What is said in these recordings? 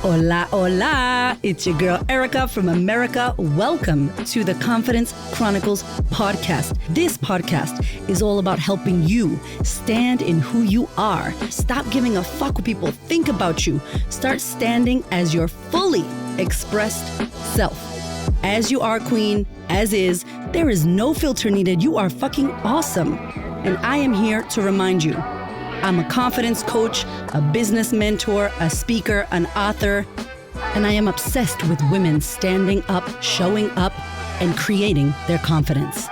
Hola, hola. It's your girl Erica from America. Welcome to the Confidence Chronicles podcast. This podcast is all about helping you stand in who you are. Stop giving a fuck what people think about you. Start standing as your fully expressed self. As you are, queen, as is, there is no filter needed. You are fucking awesome. And I am here to remind you, I'm a confidence coach, a business mentor, a speaker, an author, and I am obsessed with women standing up, showing up, and creating their confidence.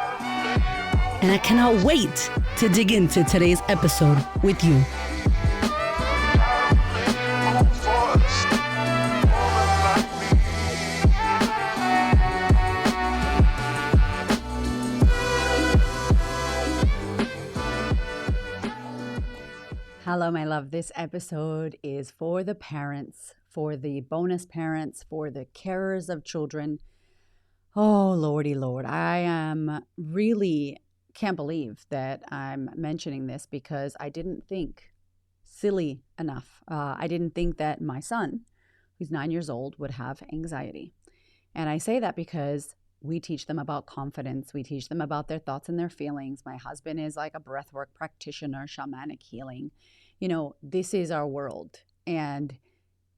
And I cannot wait to dig into today's episode with you. Hello, my love. This episode is for the parents, for the bonus parents, for the carers of children. Oh, Lordy Lord. I really can't believe that I'm mentioning this because I didn't think silly enough. I didn't think that my son, who's 9 years old, would have anxiety. And I say that because we teach them about confidence. We teach them about their thoughts and their feelings. My husband is like a breathwork practitioner, shamanic healing. You know, this is our world. And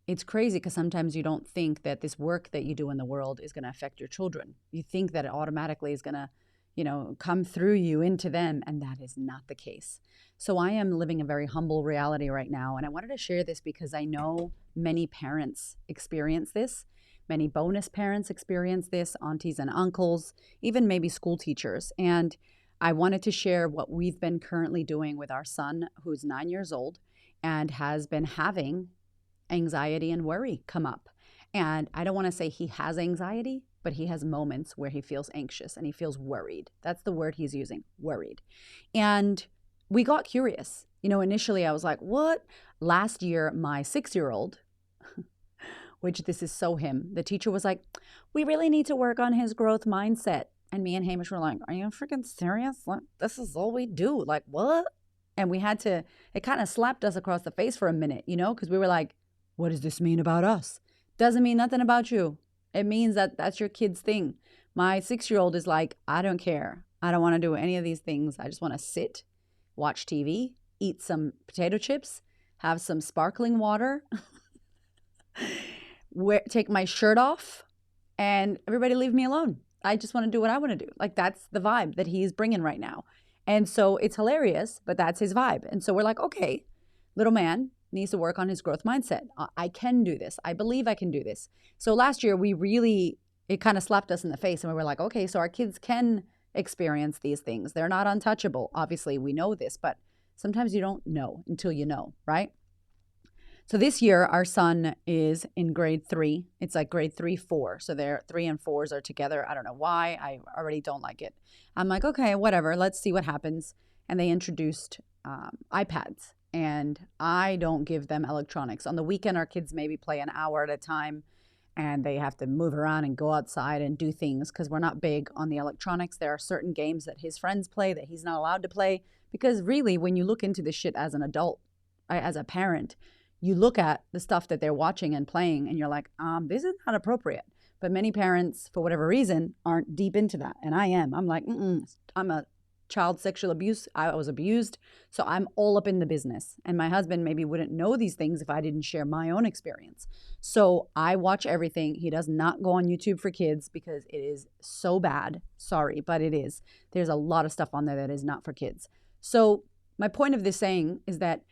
it's crazy because sometimes you don't think that this work that you do in the world is going to affect your children. You think that it automatically is going to, come through you into them. And that is not the case. So I am living a very humble reality right now. And I wanted to share this because I know many parents experience this. Many bonus parents experience this, aunties and uncles, even maybe school teachers. And I wanted to share what we've been currently doing with our son, who's 9 years old and has been having anxiety and worry come up. And I don't want to say he has anxiety, but he has moments where he feels anxious and he feels worried. That's the word he's using, worried. And we got curious. Initially I was like, what? Last year, my 6-year-old, which this is so him, the teacher was like, we really need to work on his growth mindset. And me and Hamish were like, are you freaking serious? Like, this is all we do. Like, what? And we had to, it kind of slapped us across the face for a minute, because we were like, what does this mean about us? Doesn't mean nothing about you. It means that that's your kid's thing. My 6-year-old is like, I don't care. I don't want to do any of these things. I just want to sit, watch TV, eat some potato chips, have some sparkling water, take my shirt off, and everybody leave me alone. I just want to do what I want to do. Like, that's the vibe that he's bringing right now. And so it's hilarious, but that's his vibe. And so we're like, okay, little man needs to work on his growth mindset. I can do this. I believe I can do this. So last year it kind of slapped us in the face and we were like, okay, so our kids can experience these things. They're not untouchable. Obviously we know this, but sometimes you don't know until you know, right? So this year, our son is in grade 3. It's like grade 3, 4. So they're 3 and 4s are together. I don't know why. I already don't like it. I'm like, okay, whatever. Let's see what happens. And they introduced iPads. And I don't give them electronics. On the weekend, our kids maybe play an hour at a time. And they have to move around and go outside and do things because we're not big on the electronics. There are certain games that his friends play that he's not allowed to play. Because really, when you look into this shit as an adult, as a parent, you look at the stuff that they're watching and playing and you're like, this is not appropriate. But many parents, for whatever reason, aren't deep into that. And I am. I'm like, I'm a child sexual abuse. I was abused. So I'm all up in the business. And my husband maybe wouldn't know these things if I didn't share my own experience. So I watch everything. He does not go on YouTube for kids because it is so bad. Sorry, but it is. There's a lot of stuff on there that is not for kids. So my point of this saying is that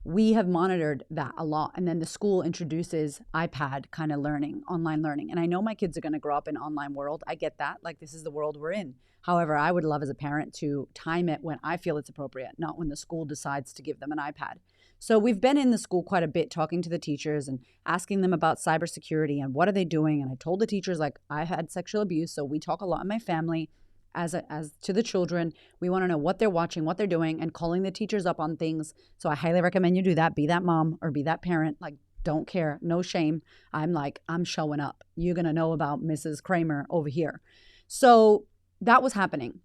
we have monitored that a lot. And then the school introduces iPad kind of learning, online learning. And I know my kids are going to grow up in an online world. I get that. Like, this is the world we're in. However, I would love as a parent to time it when I feel it's appropriate, not when the school decides to give them an iPad. So we've been in the school quite a bit talking to the teachers and asking them about cybersecurity and what are they doing. And I told the teachers, like, I had sexual abuse. So we talk a lot in my family. As to the children, we want to know what they're watching, what they're doing, and calling the teachers up on things. So I highly recommend you do that. Be that mom or be that parent. Like, don't care, no shame. I'm showing up. You're going to know about Mrs. Kramer over here. So that was happening.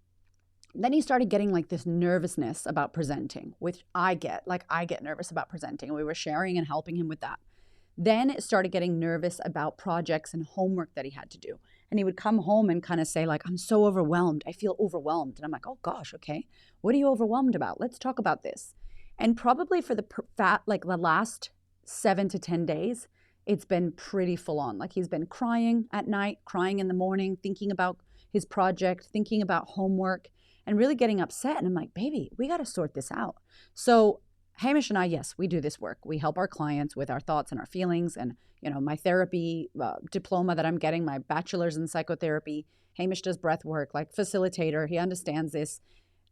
Then he started getting like this nervousness about presenting, which I get. Like, I get nervous about presenting. We were sharing and helping him with that. Then it started getting nervous about projects and homework that he had to do. And he would come home and kind of say like, I'm so overwhelmed. I feel overwhelmed. And I'm like, oh gosh, okay. What are you overwhelmed about? Let's talk about this. And probably for the last 7 to 10 days, it's been pretty full on. Like he's been crying at night, crying in the morning, thinking about his project, thinking about homework, and really getting upset. And I'm like, baby, we got to sort this out. So Hamish and I, yes, we do this work. We help our clients with our thoughts and our feelings. And, my therapy diploma that I'm getting, my bachelor's in psychotherapy, Hamish does breath work, like facilitator. He understands this.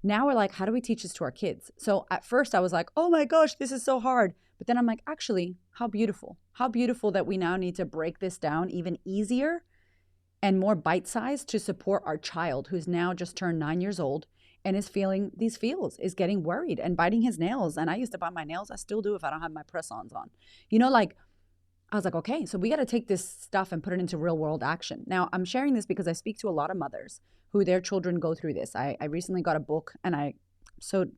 Now we're like, how do we teach this to our kids? So at first I was like, oh my gosh, this is so hard. But then I'm like, actually, how beautiful that we now need to break this down even easier and more bite-sized to support our child who's now just turned 9 years old and is feeling these feels, is getting worried and biting his nails. And I used to bite my nails. I still do if I don't have my press-ons on. I was like, okay, so we got to take this stuff and put it into real world action. Now, I'm sharing this because I speak to a lot of mothers who their children go through this. I recently got a book, and I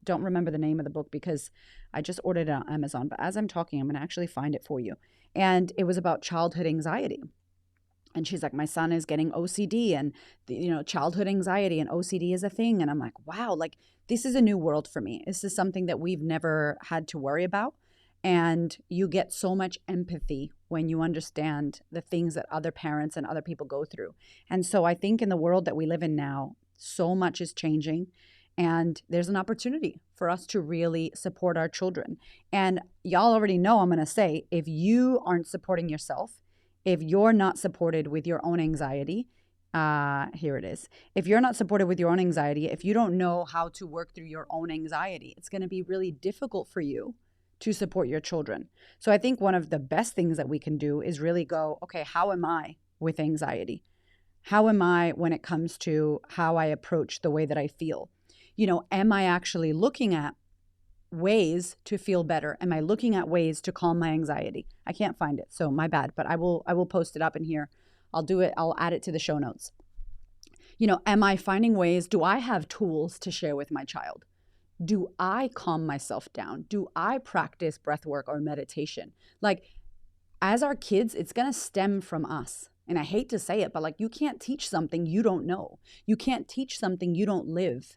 don't remember the name of the book because I just ordered it on Amazon. But as I'm talking, I'm going to actually find it for you. And it was about childhood anxiety. And she's like, my son is getting OCD and, childhood anxiety and OCD is a thing. And I'm like, wow, like this is a new world for me. This is something that we've never had to worry about. And you get so much empathy when you understand the things that other parents and other people go through. And so I think in the world that we live in now, so much is changing. And there's an opportunity for us to really support our children. And y'all already know I'm going to say, if you aren't supporting yourself, if you're not supported with your own anxiety, here it is. If you're not supported with your own anxiety, if you don't know how to work through your own anxiety, it's going to be really difficult for you to support your children. So I think one of the best things that we can do is really go, okay, how am I with anxiety? How am I when it comes to how I approach the way that I feel? Am I actually looking at ways to feel better? Am I looking at ways to calm my anxiety? I can't find it, so my bad, but I will post it up in here. I'll do it. I'll add it to the show notes. Am I finding ways? Do I have tools to share with my child? Do I calm myself down? Do I practice breath work or meditation? Like, as our kids, it's going to stem from us. And I hate to say it, but you can't teach something you don't know. You can't teach something you don't live.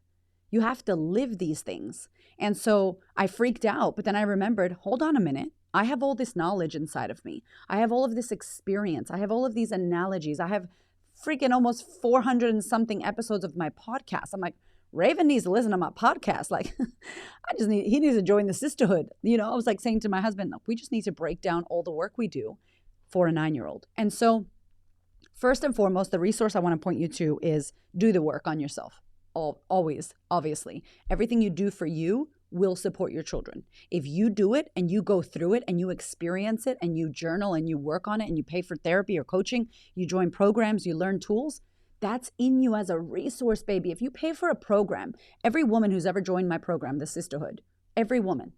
You have to live these things. And so I freaked out, but then I remembered, hold on a minute. I have all this knowledge inside of me. I have all of this experience. I have all of these analogies. I have freaking almost 400 and something episodes of my podcast. I'm like, Raven needs to listen to my podcast. Like, he needs to join the sisterhood. I was like saying to my husband, look, we just need to break down all the work we do for a 9-year-old. And so first and foremost, the resource I want to point you to is do the work on yourself. Always, obviously. Everything you do for you will support your children. If you do it and you go through it and you experience it and you journal and you work on it and you pay for therapy or coaching, you join programs, you learn tools, that's in you as a resource, baby. If you pay for a program, every woman who's ever joined my program, the Sisterhood, every woman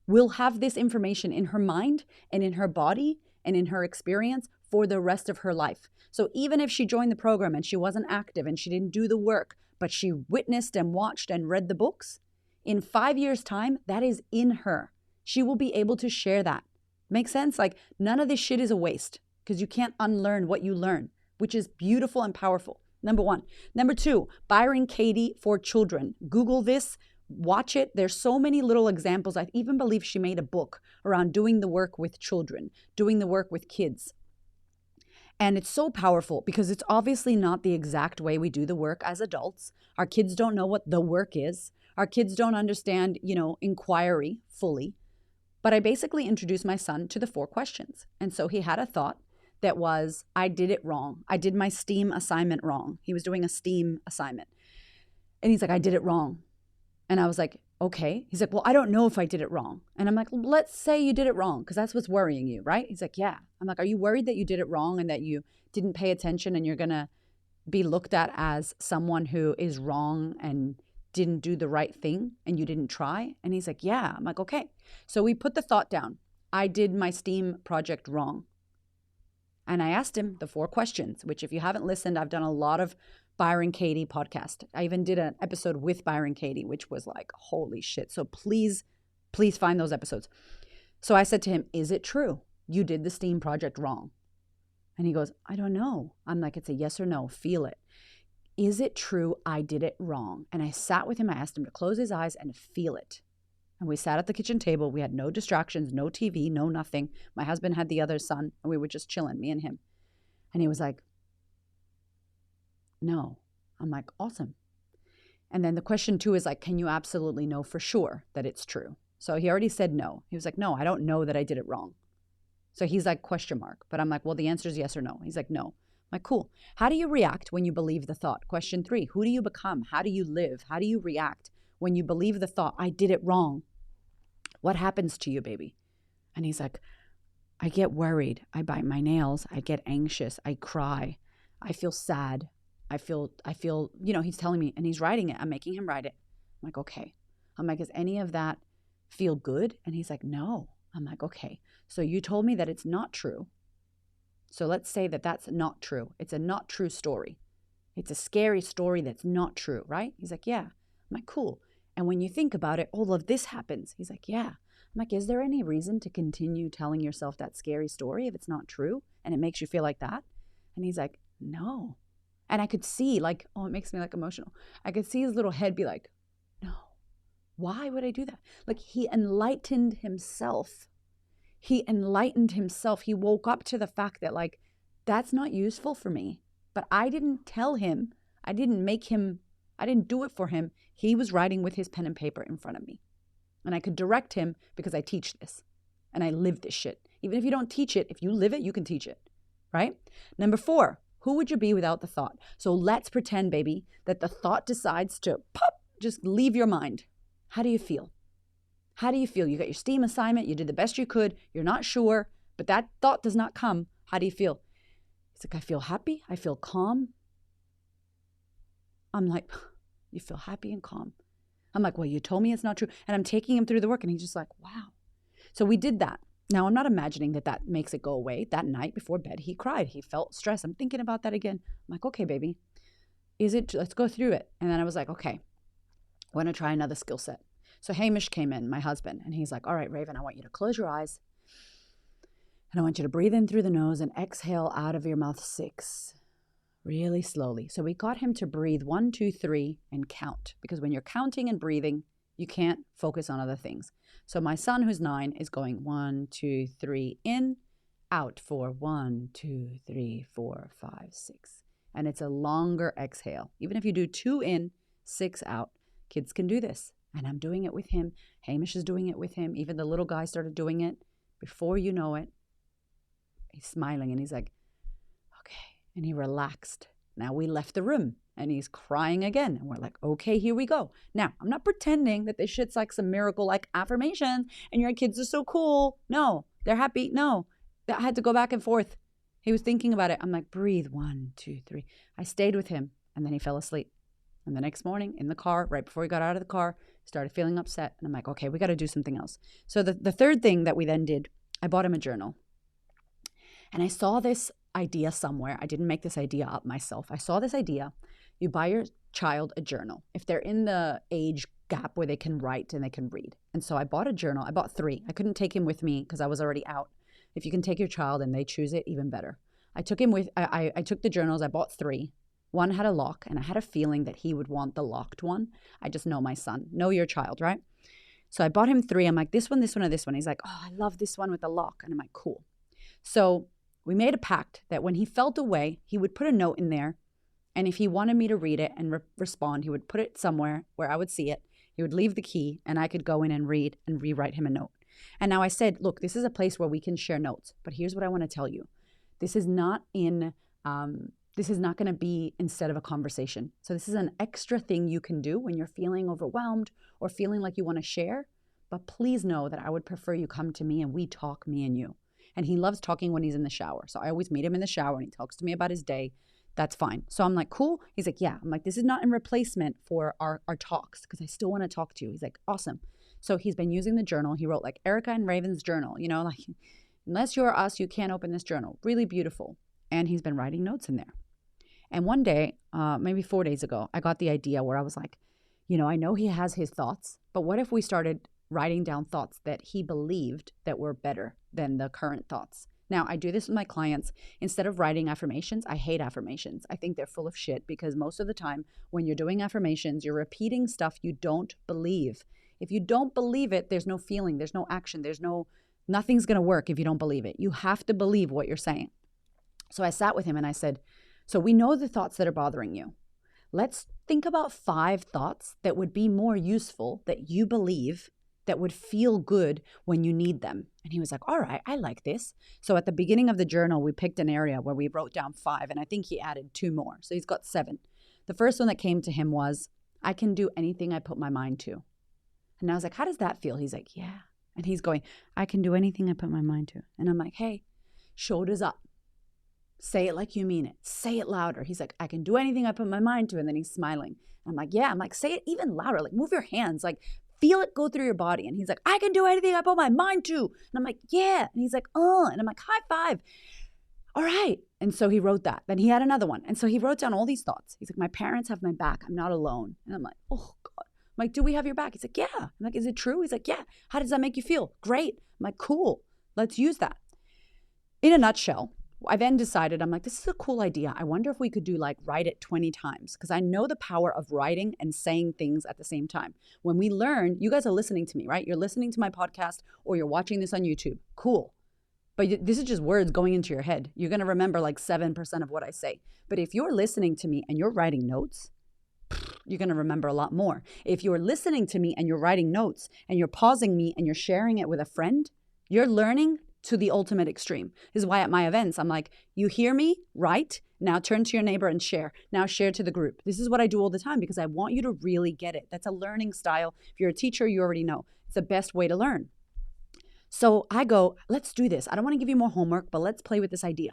will have this information in her mind and in her body and in her experience for the rest of her life. So even if she joined the program and she wasn't active and she didn't do the work, but she witnessed and watched and read the books, in 5 years' time, that is in her. She will be able to share that. Make sense? Like, none of this shit is a waste because you can't unlearn what you learn, which is beautiful and powerful. Number one. Number two, Byron Katie for children. Google this, watch it. There's so many little examples. I even believe she made a book around doing the work with children, doing the work with kids. And it's so powerful because it's obviously not the exact way we do the work as adults. Our kids don't know what the work is. Our kids don't understand, inquiry fully. But I basically introduced my son to the 4 questions. And so he had a thought that was, I did it wrong. I did my STEAM assignment wrong. He was doing a STEAM assignment. And he's like, I did it wrong. And I was like, okay. He's like, well, I don't know if I did it wrong. And I'm like, let's say you did it wrong because that's what's worrying you, right? He's like, yeah. I'm like, are you worried that you did it wrong and that you didn't pay attention and you're going to be looked at as someone who is wrong and didn't do the right thing and you didn't try? And he's like, yeah. I'm like, okay. So we put the thought down. I did my STEAM project wrong. And I asked him the 4 questions, which if you haven't listened, I've done a lot of Byron Katie podcast. I even did an episode with Byron Katie, which was like, holy shit. So please find those episodes. So I said to him, is it true? you did the STEAM project wrong? And he goes, I don't know. I'm like, it's a yes or no. Feel it. Is it true I did it wrong? And I sat with him. I asked him to close his eyes and feel it. And we sat at the kitchen table. We had no distractions, no TV, no nothing. My husband had the other son, and we were just chilling, me and him. And he was like, no. I'm like, awesome. And then the question 2 is like, can you absolutely know for sure that it's true? So he already said no. He was like, no, I don't know that I did it wrong. So he's like, question mark. But I'm like, well, the answer is yes or no. He's like, no. I'm like, cool. How do you react when you believe the thought? Question 3, who do you become? How do you live? How do you react when you believe the thought, I did it wrong? What happens to you, baby? And he's like, I get worried. I bite my nails. I get anxious. I cry. I feel sad. I feel, he's telling me, and he's writing it. I'm making him write it. I'm like, okay. I'm like, does any of that feel good? And he's like, no. I'm like, okay. So you told me that it's not true. So let's say that that's not true. It's a not true story. It's a scary story that's not true, right? He's like, yeah. I'm like, cool. And when you think about it, all of this happens. He's like, yeah. I'm like, is there any reason to continue telling yourself that scary story if it's not true and it makes you feel like that? And he's like, no. And I could see like, oh, it makes me like emotional. I could see his little head be like, no, why would I do that? Like he enlightened himself. He woke up to the fact that like, that's not useful for me. But I didn't tell him. I didn't do it for him. He was writing with his pen and paper in front of me. And I could direct him because I teach this. And I live this shit. Even if you don't teach it, if you live it, you can teach it. Right? Number 4, who would you be without the thought? So let's pretend, baby, that the thought decides to pop, just leave your mind. How do you feel? How do you feel? You got your STEAM assignment. You did the best you could. You're not sure, but that thought does not come. How do you feel? It's like, I feel happy. I feel calm. I'm like, you feel happy and calm. I'm like, well, you told me it's not true. And I'm taking him through the work and he's just like, wow. So we did that. Now, I'm not imagining that makes it go away. That night before bed, he cried. He felt stress. I'm thinking about that again. I'm like, okay, baby, let's go through it. And then I was like, okay, I want to try another skill set. So Hamish came in, my husband, and he's like, all right, Raven, I want you to close your eyes. And I want you to breathe in through the nose and exhale out of your mouth 6. Really slowly. So we got him to breathe 1, 2, 3 and count. Because when you're counting and breathing, you can't focus on other things. So my son, who's 9, is going 1, 2, 3 in, out for 1, 2, 3, 4, 5, 6. And it's a longer exhale. Even if you do 2 in, 6 out, kids can do this. And I'm doing it with him. Hamish is doing it with him. Even the little guy started doing it. Before you know it, he's smiling and he's like, okay. And he relaxed. Now we left the room and he's crying again. And we're like, okay, here we go. Now, I'm not pretending that this shit's like some miracle like affirmations and your kids are so cool. No, they're happy. No, I had to go back and forth. He was thinking about it. I'm like, breathe 1, 2, 3. I stayed with him and then he fell asleep. And the next morning in the car, right before he got out of the car, started feeling upset. And I'm like, okay, we got to do something else. So the third thing that we then did, I bought him a journal. And I saw this idea somewhere. I didn't make this idea up myself. I saw this idea. You buy your child a journal if they're in the age gap where they can write and they can read. And so I bought a journal. I bought 3. I couldn't take him with me because I was already out. If you can take your child and they choose it, even better. I took him with, I took the journals. I bought 3. One had a lock, and I had a feeling that he would want the locked one. I just know my son. Know your child, right? So I bought him 3. I'm like, this one, or this one. He's like, oh, I love this one with the lock. And I'm like, cool. So we made a pact that when he felt away, he would put a note in there. And if he wanted me to read it and respond, he would put it somewhere where I would see it. He would leave the key, and I could go in and read and rewrite him a note. And now I said, look, this is a place where we can share notes. But here's what I want to tell you. This is not going to be instead of a conversation. So this is an extra thing you can do when you're feeling overwhelmed or feeling like you want to share. But please know that I would prefer you come to me and we talk, me and you. And he loves talking when he's in the shower. So I always meet him in the shower and he talks to me about his day. That's fine. So I'm like, cool. He's like, yeah. I'm like, this is not in replacement for our talks because I still want to talk to you. He's like, awesome. So he's been using the journal. He wrote like Erica and Raven's journal, like, unless you're us, you can't open this journal. Really beautiful. And he's been writing notes in there. And one day, maybe 4 days ago, I got the idea where I was like, I know he has his thoughts, but what if we started writing down thoughts that he believed that were better than the current thoughts. Now, I do this with my clients. Instead of writing affirmations, I hate affirmations. I think they're full of shit because most of the time when you're doing affirmations, you're repeating stuff you don't believe. If you don't believe it, there's no feeling, there's no action, nothing's going to work if you don't believe it. You have to believe what you're saying. So I sat with him and I said, so we know the thoughts that are bothering you. Let's think about 5 thoughts that would be more useful that you believe that would feel good when you need them. And he was like, all right, I like this. So at the beginning of the journal, we picked an area where we wrote down 5, and I think he added 2 more. So he's got 7. The first one that came to him was, I can do anything I put my mind to. And I was like, how does that feel? He's like, yeah. And he's going, I can do anything I put my mind to. And I'm like, hey, shoulders up. Say it like you mean it. Say it louder. He's like, I can do anything I put my mind to. And then he's smiling. I'm like, yeah. I'm like, say it even louder. Like, move your hands. Like, feel it go through your body. And he's like, I can do anything I put my mind to. And I'm like, yeah. And he's like, and I'm like, high five. All right. And so he wrote that. Then he had another one. And so he wrote down all these thoughts. He's like, my parents have my back. I'm not alone. And I'm like, oh God. I'm like, do we have your back? He's like, yeah. I'm like, is it true? He's like, yeah. How does that make you feel? Great. I'm like, cool. Let's use that. In a nutshell, I then decided, I'm like, this is a cool idea. I wonder if we could do like write it 20 times because I know the power of writing and saying things at the same time. When we learn, you guys are listening to me, right? You're listening to my podcast or you're watching this on YouTube. Cool. But this is just words going into your head. You're going to remember like 7% of what I say. But if you're listening to me and you're writing notes, you're going to remember a lot more. If you're listening to me and you're writing notes and you're pausing me and you're sharing it with a friend, you're learning to the ultimate extreme. This is why at my events, I'm like, you hear me, write, now turn to your neighbor and share. Now share to the group. This is what I do all the time because I want you to really get it. That's a learning style. If you're a teacher, you already know. It's the best way to learn. So I go, let's do this. I don't want to give you more homework, but let's play with this idea.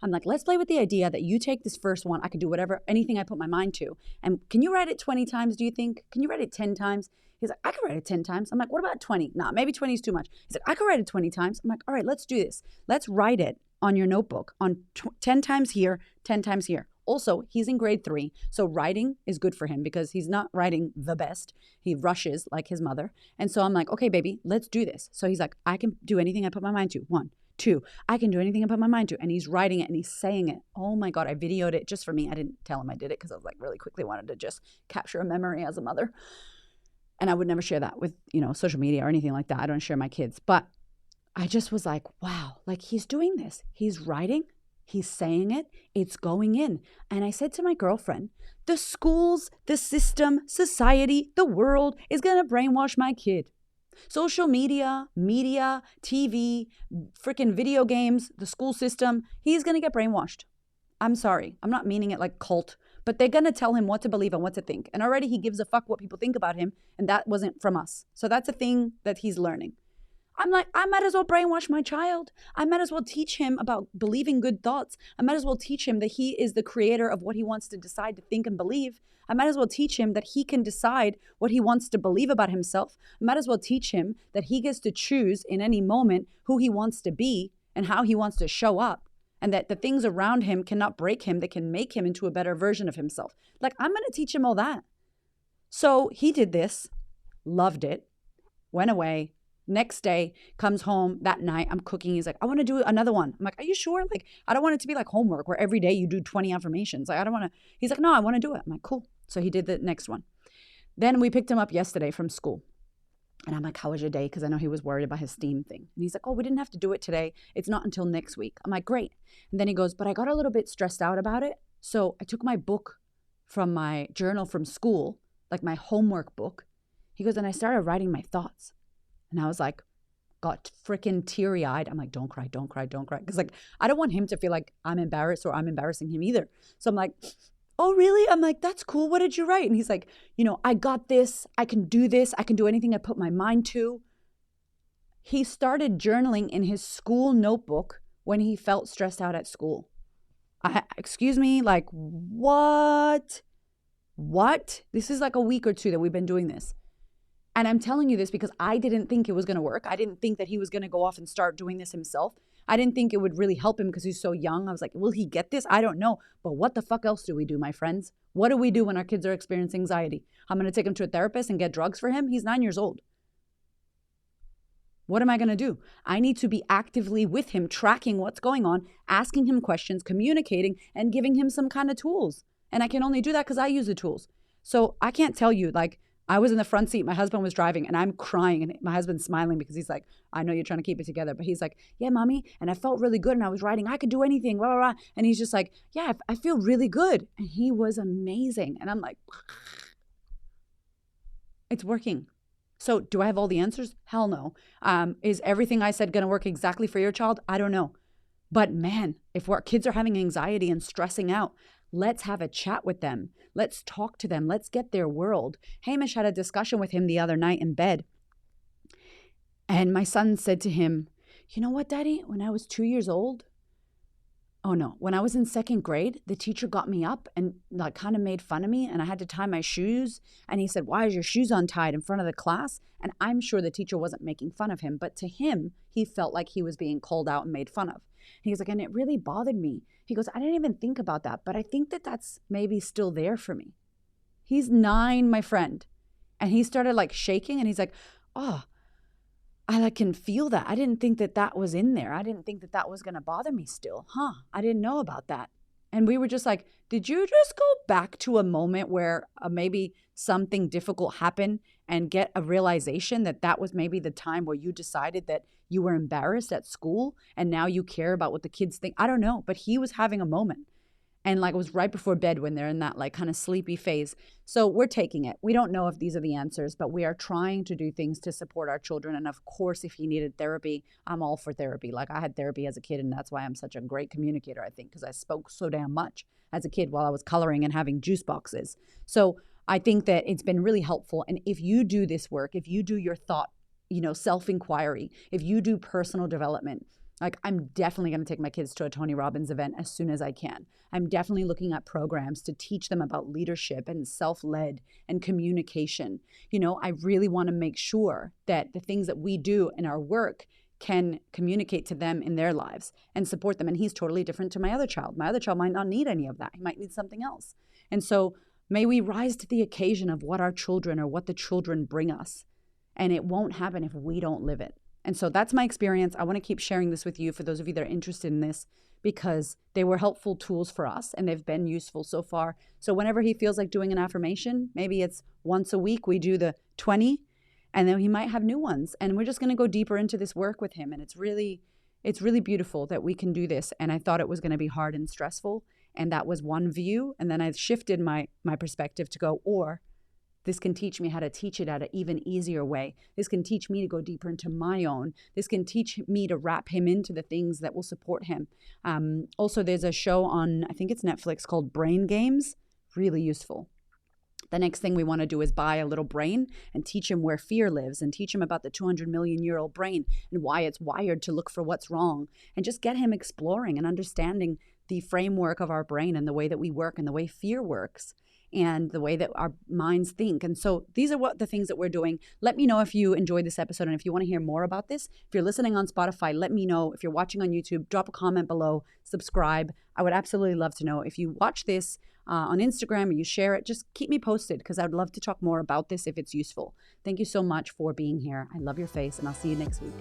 I'm like, let's play with the idea that you take this first one. I can do whatever, anything I put my mind to. And can you write it 20 times, do you think? Can you write it 10 times? He's like, I can write it 10 times. I'm like, what about 20? Nah, maybe 20 is too much. He's like, I can write it 20 times. I'm like, all right, let's do this. Let's write it on your notebook on 10 times here, 10 times here. Also, he's in grade 3, so writing is good for him because he's not writing the best. He rushes like his mother. And so I'm like, okay, baby, let's do this. So he's like, I can do anything I put my mind to. 1, 2, I can do anything I put my mind to. And he's writing it and he's saying it. Oh my God, I videoed it just for me. I didn't tell him I did it because I was like really quickly wanted to just capture a memory as a mother. And I would never share that with, social media or anything like that. I don't share my kids. But I just was like, wow, like he's doing this. He's writing. He's saying it, it's going in. And I said to my girlfriend, the schools, the system, society, the world is going to brainwash my kid. Social media, TV, freaking video games, the school system, he's going to get brainwashed. I'm sorry. I'm not meaning it like cult, but they're going to tell him what to believe and what to think. And already he gives a fuck what people think about him. And that wasn't from us. So that's a thing that he's learning. I'm like, I might as well brainwash my child. I might as well teach him about believing good thoughts. I might as well teach him that he is the creator of what he wants to decide to think and believe. I might as well teach him that he can decide what he wants to believe about himself. I might as well teach him that he gets to choose in any moment who he wants to be and how he wants to show up. And that the things around him cannot break him. They can make him into a better version of himself. Like, I'm going to teach him all that. So he did this, loved it, went away. Next day, comes home that night, I'm cooking. He's like, I want to do another one. I'm like, are you sure? Like, I don't want it to be like homework where every day you do 20 affirmations. Like, I don't want to. He's like, no, I want to do it. I'm like, cool. So he did the next one. Then we picked him up yesterday from school. And I'm like, how was your day? Because I know he was worried about his STEAM thing. And he's like, oh, we didn't have to do it today. It's not until next week. I'm like, great. And then he goes, but I got a little bit stressed out about it. So I took my book from my journal from school, like my homework book. He goes, and I started writing my thoughts. And I was like, got freaking teary-eyed. I'm like, don't cry, don't cry, don't cry. Because like, I don't want him to feel like I'm embarrassed or I'm embarrassing him either. So I'm like, oh, really? I'm like, that's cool. What did you write? And he's like, I got this. I can do this. I can do anything I put my mind to. He started journaling in his school notebook when he felt stressed out at school. Excuse me, like, what? What? This is like a week or 2 that we've been doing this. And I'm telling you this because I didn't think it was going to work. I didn't think that he was going to go off and start doing this himself. I didn't think it would really help him because he's so young. I was like, will he get this? I don't know. But what the fuck else do we do, my friends? What do we do when our kids are experiencing anxiety? I'm going to take him to a therapist and get drugs for him? He's 9 years old. What am I going to do? I need to be actively with him, tracking what's going on, asking him questions, communicating, and giving him some kind of tools. And I can only do that because I use the tools. So I can't tell you, like, I was in the front seat, my husband was driving, and I'm crying, and my husband's smiling because he's like, I know you're trying to keep it together, but he's like, yeah, mommy, and I felt really good, and I was riding, I could do anything, blah, blah, blah. And he's just like, yeah, I feel really good. And he was amazing. And I'm like, it's working. So do I have all the answers? Hell no. Is everything I said going to work exactly for your child? I don't know. But man, if our kids are having anxiety and stressing out, let's have a chat with them. Let's talk to them. Let's get their world. Hamish had a discussion with him the other night in bed. And my son said to him, you know what, Daddy? When I was 2 years old, when I was in second grade, the teacher got me up and like kind of made fun of me and I had to tie my shoes. And he said, why is your shoes untied in front of the class? And I'm sure the teacher wasn't making fun of him, but to him, he felt like he was being called out and made fun of. He was like, and it really bothered me. He goes, I didn't even think about that, but I think that that's maybe still there for me. He's 9, my friend. And he started like shaking and he's like, oh, I like can feel that. I didn't think that that was in there. I didn't think that that was going to bother me still. I didn't know about that. And we were just like, did you just go back to a moment where maybe something difficult happened and get a realization that that was maybe the time where you decided that you were embarrassed at school and now you care about what the kids think? I don't know, but he was having a moment. And like it was right before bed when they're in that like kind of sleepy phase. So we're taking it. We don't know if these are the answers, but we are trying to do things to support our children. And of course, if he needed therapy, I'm all for therapy. Like I had therapy as a kid, and that's why I'm such a great communicator, I think, because I spoke so damn much as a kid while I was coloring and having juice boxes. So I think that it's been really helpful. And if you do this work, if you do your thought, self-inquiry, if you do personal development, like I'm definitely going to take my kids to a Tony Robbins event as soon as I can. I'm definitely looking at programs to teach them about leadership and self-led and communication. I really want to make sure that the things that we do in our work can communicate to them in their lives and support them. And he's totally different to my other child. My other child might not need any of that. He might need something else. And so may we rise to the occasion of what our children or what the children bring us. And it won't happen if we don't live it. And so that's my experience. I want to keep sharing this with you for those of you that are interested in this because they were helpful tools for us and they've been useful so far. So whenever he feels like doing an affirmation, maybe it's once a week, we do the 20 and then he might have new ones. And we're just going to go deeper into this work with him. And it's really beautiful that we can do this. And I thought it was going to be hard and stressful. And that was one view. And then I shifted my perspective to go, or this can teach me how to teach it at an even easier way. This can teach me to go deeper into my own. This can teach me to wrap him into the things that will support him. Also, there's a show on, I think it's Netflix, called Brain Games. Really useful. The next thing we want to do is buy a little brain and teach him where fear lives and teach him about the 200 million year old brain and why it's wired to look for what's wrong and just get him exploring and understanding the framework of our brain and the way that we work and the way fear works and the way that our minds think. And so these are the things that we're doing. Let me know if you enjoyed this episode and if you want to hear more about this. If you're listening on Spotify, let me know. If you're watching on YouTube, drop a comment below, subscribe. I would absolutely love to know. If you watch this on Instagram or you share it, just keep me posted because I would love to talk more about this if it's useful. Thank you so much for being here. I love your face and I'll see you next week.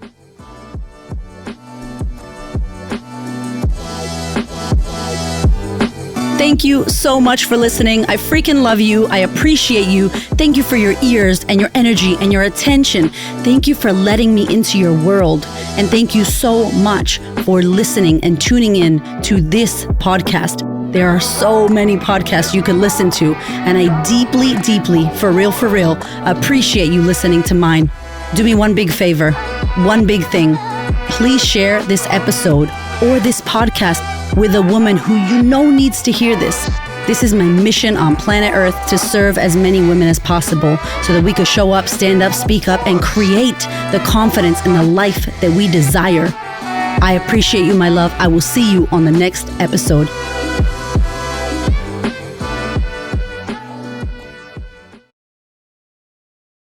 Thank you so much for listening. I freaking love you. I appreciate you. Thank you for your ears and your energy and your attention. Thank you for letting me into your world. And thank you so much for listening and tuning in to this podcast. There are so many podcasts you can listen to, and I deeply, for real, appreciate you listening to mine. Do me one big favor, one big thing. Please share this episode or this podcast with a woman who you know needs to hear this. This is my mission on planet Earth, to serve as many women as possible so that we could show up, stand up, speak up, and create the confidence and the life that we desire. I appreciate you, my love. I will see you on the next episode.